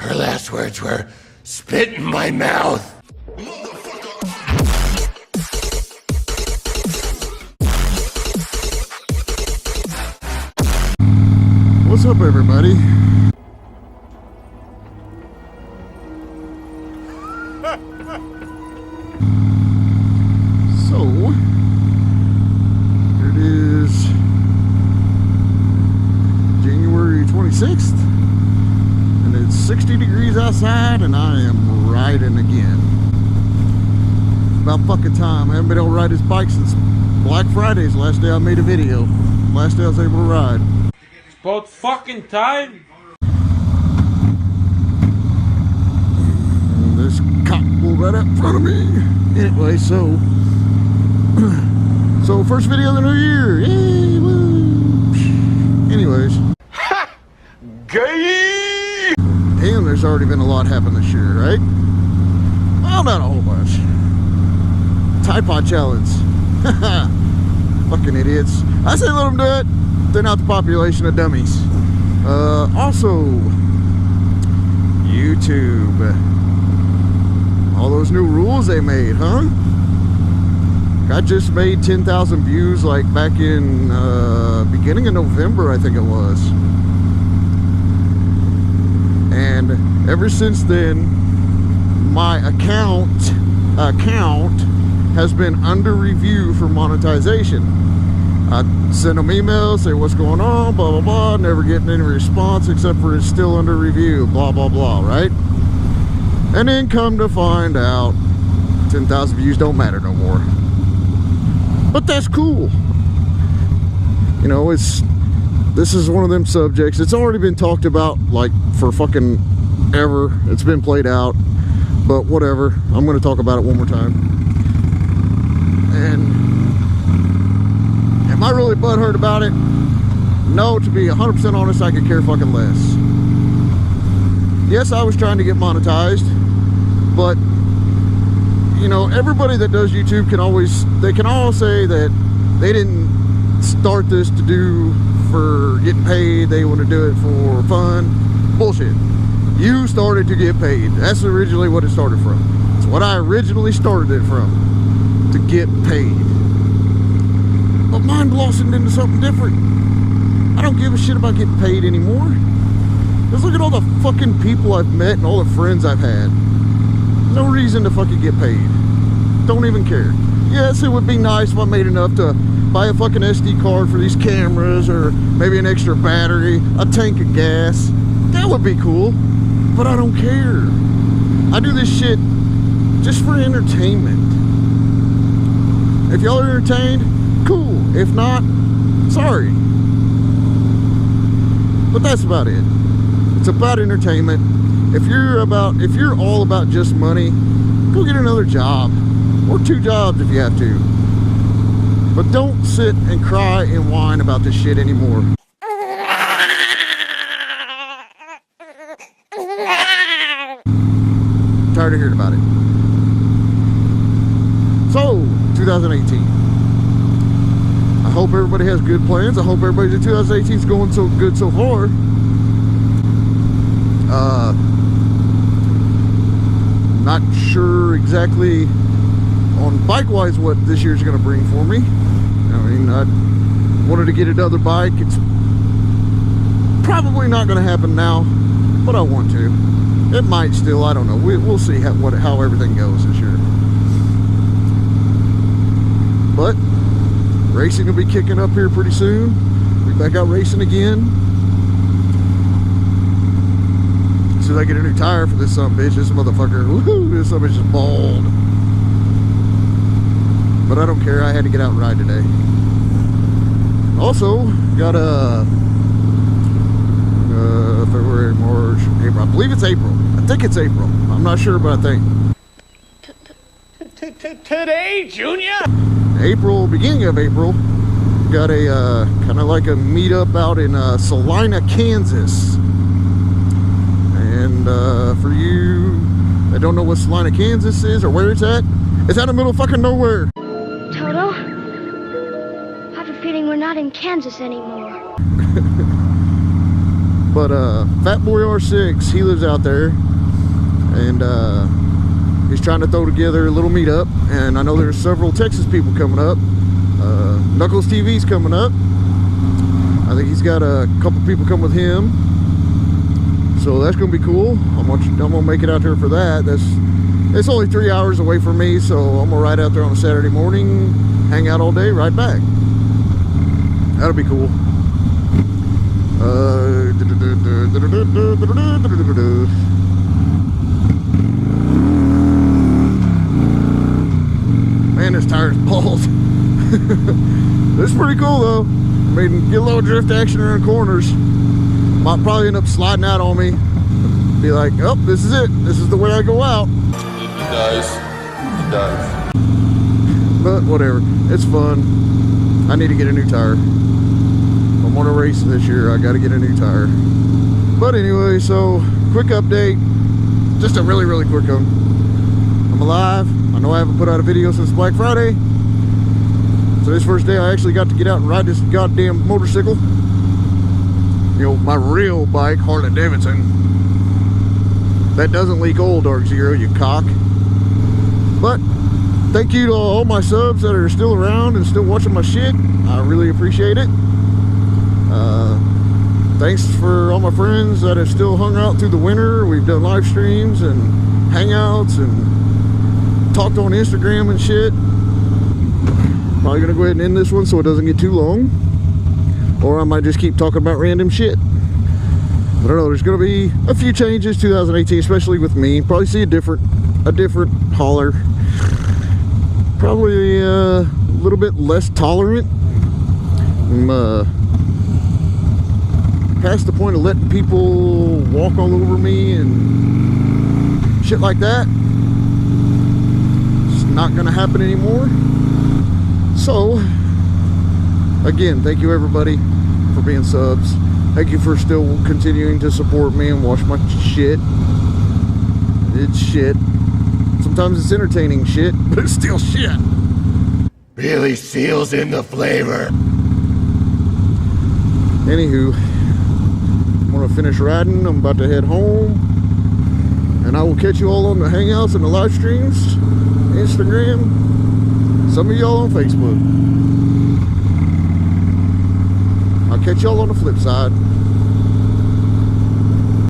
Her last words were, "Spit in my mouth." What's up, everybody? So, it is January 26th, and it's 60 degrees outside, and I am riding again. About fucking time. I haven't been able to ride this bike since Black Friday's the last day I made a video. Last day I was able to ride. It's about fucking time. And this cop pulled right up in front of me. Anyway, so first video of the new year. Yay, woo. Anyways. Ha! Gay! Damn, there's already been a lot happen this year, right? Well, not a whole bunch. Tide Pod Challenge. Fucking idiots. I say let them do it. Thin out the population of dummies. Also, YouTube. All those new rules they made, huh? I just made 10,000 views like back in beginning of November, I think it was. And ever since then, my account has been under review for monetization. I send them emails, say what's going on, blah, blah, blah, never getting any response except for it's still under review, blah, blah, blah, right? And then come to find out 10,000 views don't matter no more. But that's cool. You know, this is one of them subjects. It's already been talked about like for fucking ever. It's been played out, but whatever. I'm going to talk about it one more time. And am I really butthurt about it? No, to be 100% honest, I could care fucking less. Yes, I was trying to get monetized, but you know, everybody that does YouTube can all say that they didn't start this to do for getting paid. They want to do it for fun. Bullshit. You started to get paid. That's originally what it started from. It's what I originally started it from, to get paid. But mine blossomed into something different. I don't give a shit about getting paid anymore. Just look at all the fucking people I've met and all the friends I've had. No reason to fucking get paid. Don't even care. Yes, it would be nice if I made enough to buy a fucking SD card for these cameras, or maybe an extra battery, a tank of gas. That would be cool. But I don't care. I do this shit just for entertainment. If y'all are entertained, cool. If not, sorry. But that's about it. It's about entertainment. If you're all about just money, go get another job, or 2 jobs if you have to. But don't sit and cry and whine about this shit anymore. Tired of hearing about it. So, 2018. I hope everybody has good plans. I hope everybody's in 2018 is going so good so far. Not sure exactly on bike-wise what this year's going to bring for me. I mean, I wanted to get another bike. It's probably not going to happen now, but I want to. It might still. I don't know. We'll see how everything goes this year. But racing will be kicking up here pretty soon. We'll be back out racing again. As soon as I get a new tire for this bitch, this motherfucker, woohoo, this bitch is bald. But I don't care, I had to get out and ride today. Also, got a February, March, April. I believe it's April. I think it's April. I'm not sure, but I think. Today, Junior? April, beginning of April, got a kind of like a meetup out in Salina, Kansas. And for you that don't know what Salina, Kansas is or where it's out in the middle of fucking nowhere. Toto, I have a feeling we're not in Kansas anymore. But Fat Boy R6, he lives out there, and he's trying to throw together a little meetup. And I know there's several Texas people coming up. Knuckles TV's coming up. I think he's got a couple people come with him, so that's gonna be cool. I'm gonna make it out there for that. It's only 3 hours away from me, so I'm gonna ride out there on a Saturday morning, hang out all day, ride back. That'll be cool. Man, this tire's bald. This is pretty cool though. I mean, get a little drift action around corners. Might probably end up sliding out on me. Be like, oh, this is it. This is the way I go out. He dies. But whatever, it's fun. I need to get a new tire. If I'm gonna race this year, I gotta get a new tire. But anyway, so quick update. Just a really, really quick one. I'm alive. I know I haven't put out a video since Black Friday. So this first day I actually got to get out and ride this goddamn motorcycle. You know, my real bike, Harley Davidson. That doesn't leak oil, Dark Zero, you cock. But thank you to all my subs that are still around and still watching my shit. I really appreciate it. Thanks for all my friends that have still hung out through the winter. We've done live streams and hangouts and talked on Instagram and shit. Probably gonna go ahead and end this one so it doesn't get too long, or I might just keep talking about random shit. I don't know, there's gonna be a few changes 2018, especially with me. Probably see a different hauler. Probably a little bit less tolerant. I'm past the point of letting people walk all over me and shit like that. It's not gonna happen anymore. So again, thank you everybody for being subs. Thank you for still continuing to support me and watch my shit. It's shit. Sometimes it's entertaining shit, but it's still shit. Really seals in the flavor. Anywho, I'm gonna finish riding. I'm about to head home, and I will catch you all on the hangouts and the live streams, Instagram, some of y'all on Facebook. I'll catch y'all on the flip side.